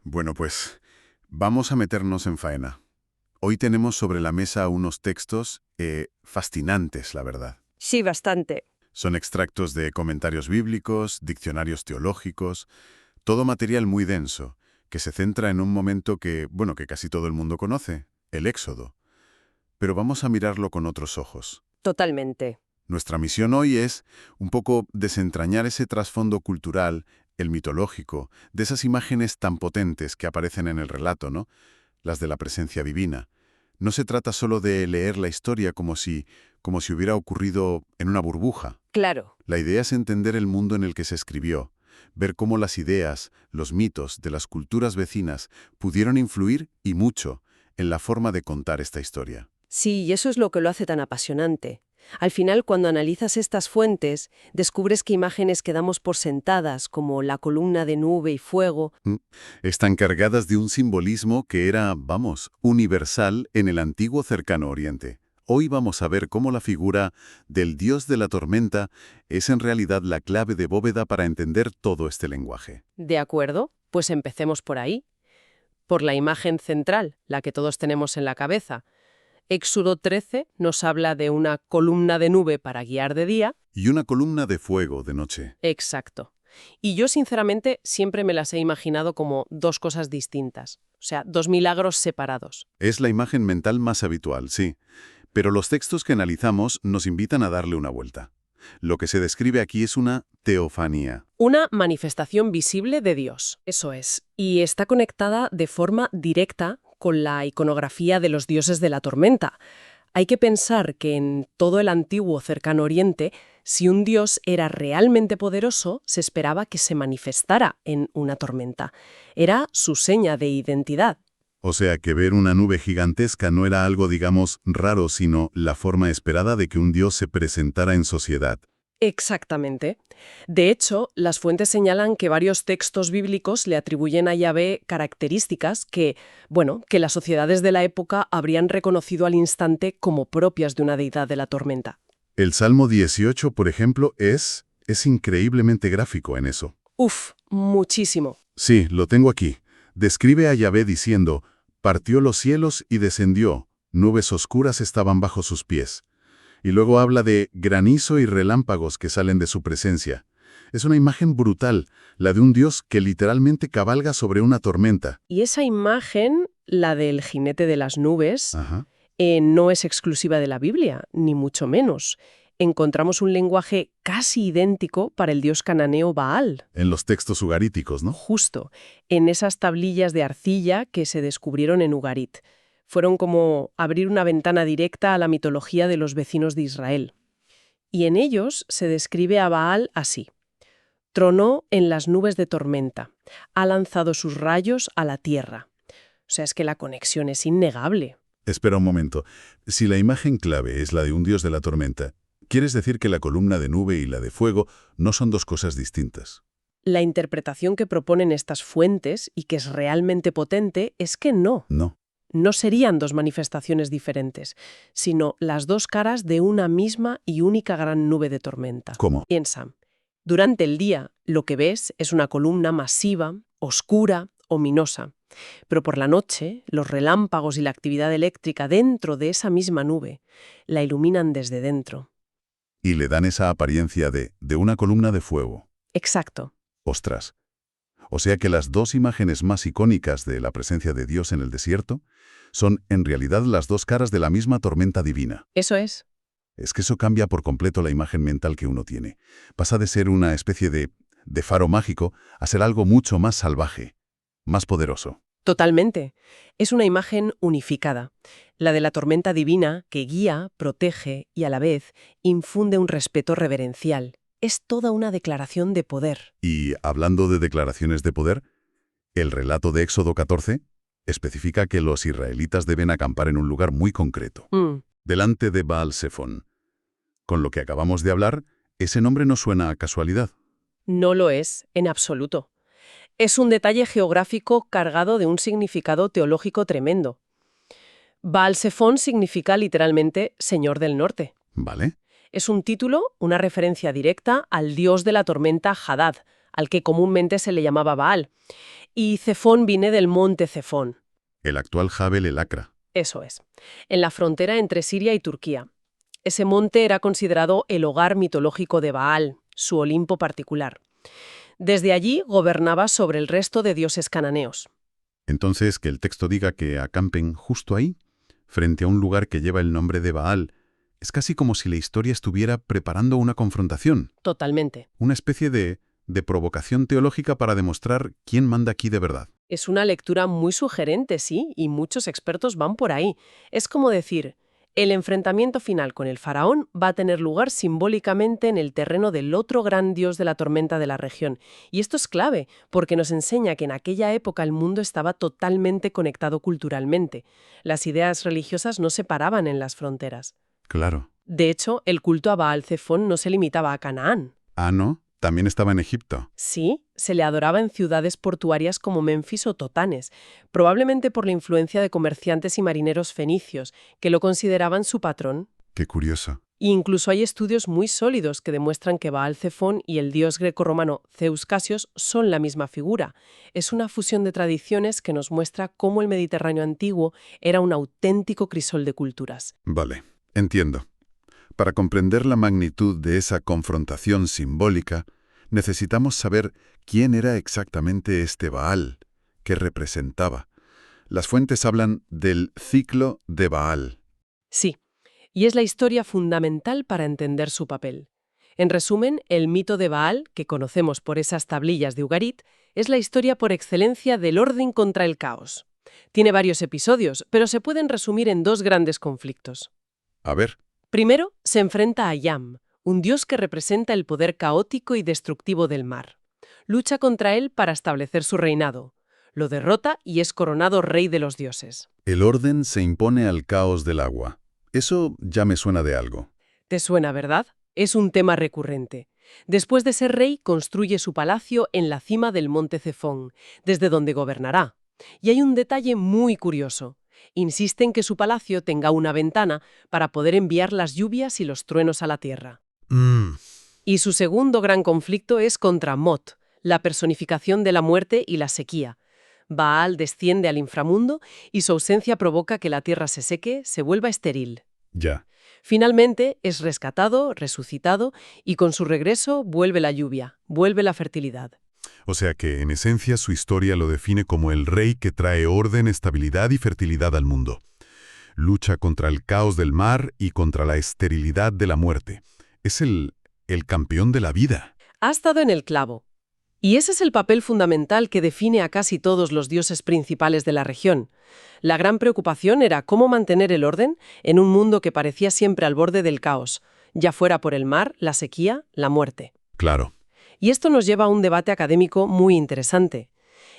Bueno, pues vamos a meternos en faena. Hoy tenemos sobre la mesa unos textos fascinantes, la verdad. Sí, bastante. Son extractos de comentarios bíblicos, diccionarios teológicos, todo material muy denso, que se centra en un momento que casi todo el mundo conoce, el Éxodo. Pero vamos a mirarlo con otros ojos. Totalmente. Nuestra misión hoy es un poco desentrañar ese trasfondo cultural, el mitológico, de esas imágenes tan potentes que aparecen en el relato, ¿no? Las de la presencia divina. No se trata solo de leer la historia como si hubiera ocurrido en una burbuja. Claro. La idea es entender el mundo en el que se escribió, ver cómo las ideas, los mitos de las culturas vecinas pudieron influir, y mucho, en la forma de contar esta historia. Sí, y eso es lo que lo hace tan apasionante. Al final, cuando analizas estas fuentes, descubres que imágenes que damos por sentadas, como la columna de nube y fuego, Están cargadas de un simbolismo que era, universal en el antiguo Cercano Oriente. Hoy vamos a ver cómo la figura del dios de la tormenta es en realidad la clave de bóveda para entender todo este lenguaje. ¿de acuerdo? Pues empecemos por ahí, por la imagen central, la que todos tenemos en la cabeza. Éxodo 13 nos habla de una columna de nube para guiar de día. Y una columna de fuego de noche. Exacto. Y yo, sinceramente, siempre me las he imaginado como dos cosas distintas. O sea, dos milagros separados. Es la imagen mental más habitual, sí. Pero los textos que analizamos nos invitan a darle una vuelta. Lo que se describe aquí es una teofanía. Una manifestación visible de Dios, eso es. Y está conectada de forma directa con la iconografía de los dioses de la tormenta. Hay que pensar que en todo el antiguo Cercano Oriente, si un dios era realmente poderoso, se esperaba que se manifestara en una tormenta. Era su seña de identidad. O sea que ver una nube gigantesca no era algo, digamos, raro, sino la forma esperada de que un dios se presentara en sociedad. Exactamente. De hecho, las fuentes señalan que varios textos bíblicos le atribuyen a Yahvé características que las sociedades de la época habrían reconocido al instante como propias de una deidad de la tormenta. El Salmo 18, por ejemplo, es increíblemente gráfico en eso. Uf, muchísimo. Sí, lo tengo aquí. Describe a Yahvé diciendo, partió los cielos y descendió, nubes oscuras estaban bajo sus pies. Y luego habla de granizo y relámpagos que salen de su presencia. Es una imagen brutal, la de un Dios que literalmente cabalga sobre una tormenta. Y esa imagen, la del jinete de las nubes, Ajá. no es exclusiva de la Biblia, ni mucho menos. Encontramos un lenguaje casi idéntico para el dios cananeo Baal. En los textos ugaríticos, ¿no? Justo, en esas tablillas de arcilla que se descubrieron en Ugarit. Fueron como abrir una ventana directa a la mitología de los vecinos de Israel. Y en ellos se describe a Baal así. Tronó en las nubes de tormenta, ha lanzado sus rayos a la tierra. O sea, es que la conexión es innegable. Espera un momento. Si la imagen clave es la de un dios de la tormenta, ¿quieres decir que la columna de nube y la de fuego no son dos cosas distintas? La interpretación que proponen estas fuentes, y que es realmente potente, es que no. No. No serían dos manifestaciones diferentes, sino las dos caras de una misma y única gran nube de tormenta. ¿Cómo? Piensa, durante el día lo que ves es una columna masiva, oscura, ominosa, pero por la noche los relámpagos y la actividad eléctrica dentro de esa misma nube la iluminan desde dentro. Y le dan esa apariencia de una columna de fuego. Exacto. Ostras. O sea que las dos imágenes más icónicas de la presencia de Dios en el desierto son en realidad las dos caras de la misma tormenta divina. Eso es. Es que eso cambia por completo la imagen mental que uno tiene. Pasa de ser una especie de faro mágico a ser algo mucho más salvaje, más poderoso. Totalmente. Es una imagen unificada, la de la tormenta divina que guía, protege y a la vez infunde un respeto reverencial. Es toda una declaración de poder. Y hablando de declaraciones de poder, el relato de Éxodo 14 especifica que los israelitas deben acampar en un lugar muy concreto, delante de Baal Zephón. Con lo que acabamos de hablar, ese nombre no suena a casualidad. No lo es, en absoluto. Es un detalle geográfico cargado de un significado teológico tremendo. Baal Zephón significa literalmente Señor del Norte. ¿Vale? Es un título, una referencia directa al dios de la tormenta Hadad, al que comúnmente se le llamaba Baal. Y Cefón viene del monte Cefón. El actual Jabel el Acra. Eso es, en la frontera entre Siria y Turquía. Ese monte era considerado el hogar mitológico de Baal, su Olimpo particular. Desde allí gobernaba sobre el resto de dioses cananeos. Entonces, que el texto diga que acampen justo ahí, frente a un lugar que lleva el nombre de Baal, es casi como si la historia estuviera preparando una confrontación, Totalmente. una especie de provocación teológica para demostrar quién manda aquí de verdad. Es una lectura muy sugerente, sí, y muchos expertos van por ahí. Es como decir, el enfrentamiento final con el faraón va a tener lugar simbólicamente en el terreno del otro gran dios de la tormenta de la región. Y esto es clave, porque nos enseña que en aquella época el mundo estaba totalmente conectado culturalmente. Las ideas religiosas no se paraban en las fronteras. Claro. De hecho, el culto a Baal Zefón no se limitaba a Canaán. Ah, ¿no? También estaba en Egipto. Sí, se le adoraba en ciudades portuarias como Menfis o Totanes, probablemente por la influencia de comerciantes y marineros fenicios, que lo consideraban su patrón. Qué curioso. E incluso hay estudios muy sólidos que demuestran que Baal Zefón y el dios grecorromano Zeus Casios son la misma figura. Es una fusión de tradiciones que nos muestra cómo el Mediterráneo antiguo era un auténtico crisol de culturas. Vale, entiendo. Para comprender la magnitud de esa confrontación simbólica, necesitamos saber quién era exactamente este Baal, qué representaba. Las fuentes hablan del ciclo de Baal. Sí, y es la historia fundamental para entender su papel. En resumen, el mito de Baal, que conocemos por esas tablillas de Ugarit, es la historia por excelencia del orden contra el caos. Tiene varios episodios, pero se pueden resumir en dos grandes conflictos. A ver. Primero, se enfrenta a Yam, un dios que representa el poder caótico y destructivo del mar. Lucha contra él para establecer su reinado. Lo derrota y es coronado rey de los dioses. El orden se impone al caos del agua. Eso ya me suena de algo. ¿Te suena, verdad? Es un tema recurrente. Después de ser rey, construye su palacio en la cima del monte Cefón, desde donde gobernará. Y hay un detalle muy curioso. Insiste en que su palacio tenga una ventana para poder enviar las lluvias y los truenos a la tierra. Y su segundo gran conflicto es contra Mot, la personificación de la muerte y la sequía. Baal desciende al inframundo y su ausencia provoca que la tierra se seque, se vuelva estéril. Ya. Finalmente es rescatado, resucitado, y con su regreso vuelve la lluvia, vuelve la fertilidad. O sea que, en esencia, su historia lo define como el rey que trae orden, estabilidad y fertilidad al mundo. Lucha contra el caos del mar y contra la esterilidad de la muerte. Es el campeón de la vida. Ha estado en el clavo. Y ese es el papel fundamental que define a casi todos los dioses principales de la región. La gran preocupación era cómo mantener el orden en un mundo que parecía siempre al borde del caos, ya fuera por el mar, la sequía, la muerte. Claro. Y esto nos lleva a un debate académico muy interesante.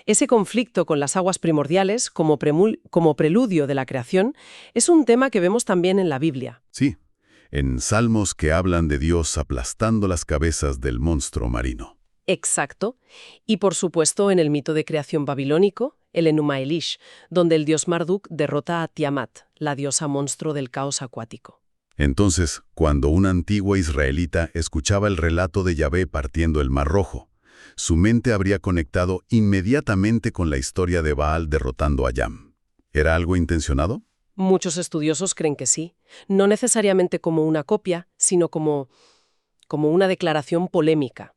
Ese conflicto con las aguas primordiales, como preludio de la creación, es un tema que vemos también en la Biblia. Sí. En salmos que hablan de Dios aplastando las cabezas del monstruo marino. Exacto. Y por supuesto en el mito de creación babilónico, el Enuma Elish, donde el dios Marduk derrota a Tiamat, la diosa monstruo del caos acuático. Entonces, cuando un antiguo israelita escuchaba el relato de Yahvé partiendo el Mar Rojo, su mente habría conectado inmediatamente con la historia de Baal derrotando a Yam. ¿Era algo intencionado? Muchos estudiosos creen que sí, no necesariamente como una copia, sino como una declaración polémica.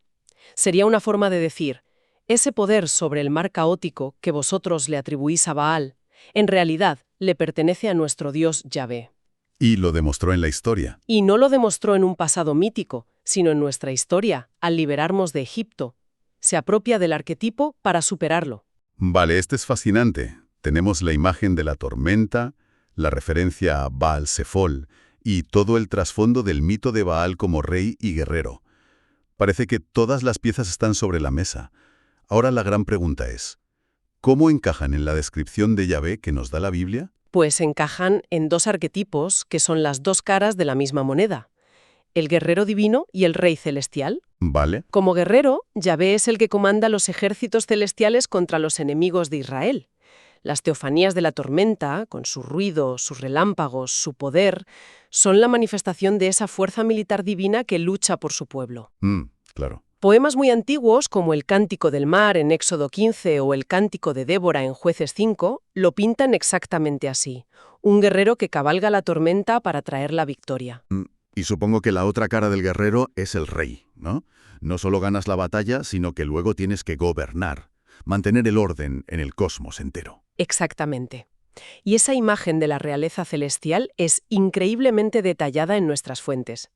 Sería una forma de decir, ese poder sobre el mar caótico que vosotros le atribuís a Baal, en realidad le pertenece a nuestro Dios Yahvé. Y lo demostró en la historia. Y no lo demostró en un pasado mítico, sino en nuestra historia, al liberarnos de Egipto. Se apropia del arquetipo para superarlo. Vale, este es fascinante. Tenemos la imagen de la tormenta, la referencia a Baal Zefol y todo el trasfondo del mito de Baal como rey y guerrero. Parece que todas las piezas están sobre la mesa. Ahora la gran pregunta es, ¿cómo encajan en la descripción de Yahvé que nos da la Biblia? Pues encajan en dos arquetipos que son las dos caras de la misma moneda. El guerrero divino y el rey celestial. Vale. Como guerrero, Yahvé es el que comanda los ejércitos celestiales contra los enemigos de Israel. Las teofanías de la tormenta, con su ruido, sus relámpagos, su poder, son la manifestación de esa fuerza militar divina que lucha por su pueblo. Claro. Poemas muy antiguos, como el Cántico del Mar en Éxodo 15 o el Cántico de Débora en Jueces 5, lo pintan exactamente así. Un guerrero que cabalga la tormenta para traer la victoria. Y supongo que la otra cara del guerrero es el rey, ¿no? No solo ganas la batalla, sino que luego tienes que gobernar, mantener el orden en el cosmos entero. Exactamente. Y esa imagen de la realeza celestial es increíblemente detallada en nuestras fuentes.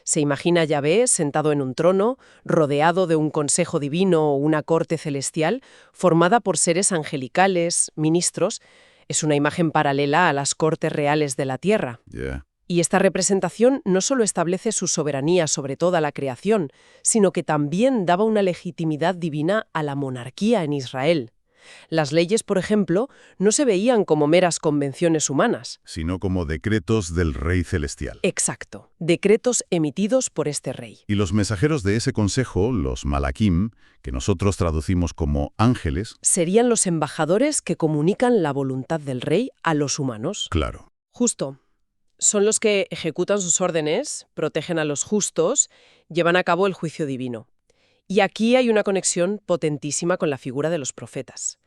Se imagina a Yahvé sentado en un trono, rodeado de un consejo divino o una corte celestial, formada por seres angelicales, ministros. Es una imagen paralela a las cortes reales de la tierra. Ya. Y esta representación no solo establece su soberanía sobre toda la creación, sino que también daba una legitimidad divina a la monarquía en Israel. Las leyes, por ejemplo, no se veían como meras convenciones humanas. Sino como decretos del Rey Celestial. Exacto, decretos emitidos por este rey. Y los mensajeros de ese consejo, los malakim, que nosotros traducimos como ángeles, Serían los embajadores que comunican la voluntad del rey a los humanos. claro, Justo. Son los que ejecutan sus órdenes, protegen a los justos, llevan a cabo el juicio divino. Y aquí hay una conexión potentísima con la figura de los profetas.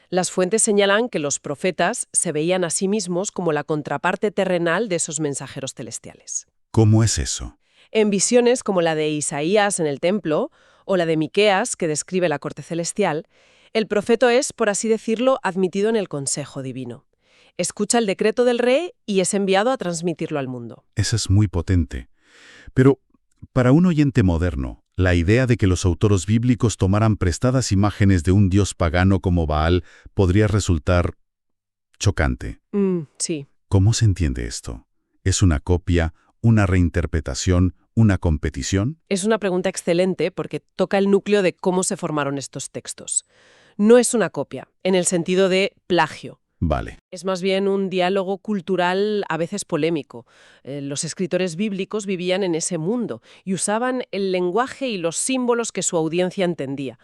Las fuentes señalan que los profetas se veían a sí mismos como la contraparte terrenal de esos mensajeros celestiales. ¿cómo es eso? En visiones como la de Isaías en el templo o la de Miqueas, que describe la corte celestial, el profeta es, por así decirlo, admitido en el consejo divino. Escucha el decreto del rey y es enviado a transmitirlo al mundo. Esa es muy potente. Pero, para un oyente moderno, la idea de que los autores bíblicos tomaran prestadas imágenes de un dios pagano como Baal podría resultar chocante. Sí. ¿Cómo se entiende esto? ¿Es una copia, una reinterpretación, una competición? Es una pregunta excelente porque toca el núcleo de cómo se formaron estos textos. No es una copia, en el sentido de plagio. Vale. Es más bien un diálogo cultural a veces polémico. Los escritores bíblicos vivían en ese mundo y usaban el lenguaje y los símbolos que su audiencia entendía.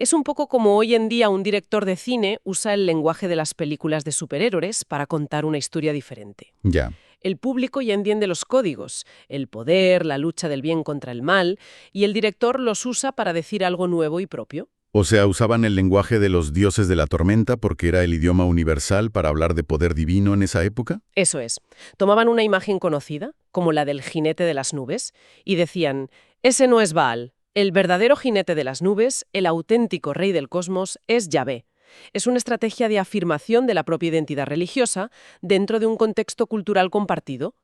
Es un poco como hoy en día un director de cine usa el lenguaje de las películas de superhéroes para contar una historia diferente. Ya. El público ya entiende los códigos, el poder, la lucha del bien contra el mal, y el director los usa para decir algo nuevo y propio. O sea, usaban el lenguaje de los dioses de la tormenta porque era el idioma universal para hablar de poder divino en esa época. Eso es. Tomaban una imagen conocida, como la del jinete de las nubes, y decían, ese no es Baal. El verdadero jinete de las nubes, el auténtico rey del cosmos, es Yahvé. Es una estrategia de afirmación de la propia identidad religiosa dentro de un contexto cultural compartido.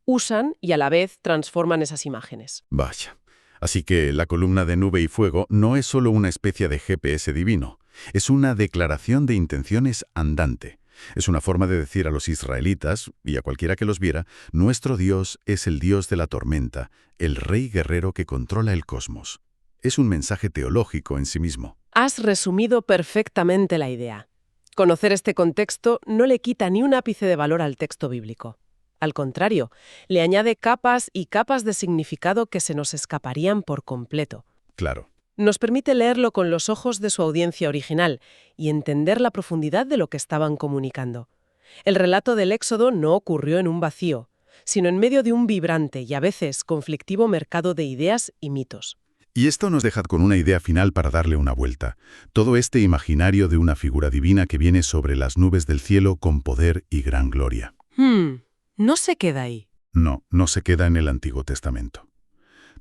Usan y a la vez transforman esas imágenes. Vaya. Así que la columna de nube y fuego no es solo una especie de GPS divino, es una declaración de intenciones andante. Es una forma de decir a los israelitas, y a cualquiera que los viera, nuestro Dios es el Dios de la tormenta, el rey guerrero que controla el cosmos. Es un mensaje teológico en sí mismo. Has resumido perfectamente la idea. Conocer este contexto no le quita ni un ápice de valor al texto bíblico. Al contrario, le añade capas y capas de significado que se nos escaparían por completo. Claro. Nos permite leerlo con los ojos de su audiencia original y entender la profundidad de lo que estaban comunicando. El relato del Éxodo no ocurrió en un vacío, sino en medio de un vibrante y a veces conflictivo mercado de ideas y mitos. Y esto nos deja con una idea final para darle una vuelta. Todo este imaginario de una figura divina que viene sobre las nubes del cielo con poder y gran gloria. No se queda ahí. No, no se queda en el Antiguo Testamento.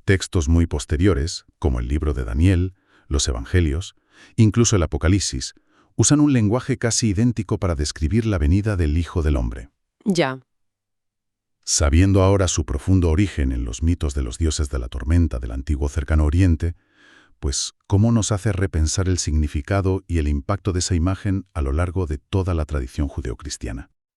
Textos muy posteriores, como el libro de Daniel, los Evangelios, incluso el Apocalipsis, usan un lenguaje casi idéntico para describir la venida del Hijo del Hombre. Ya. Sabiendo ahora su profundo origen en los mitos de los dioses de la tormenta del antiguo Cercano Oriente, pues, ¿cómo nos hace repensar el significado y el impacto de esa imagen a lo largo de toda la tradición judeocristiana?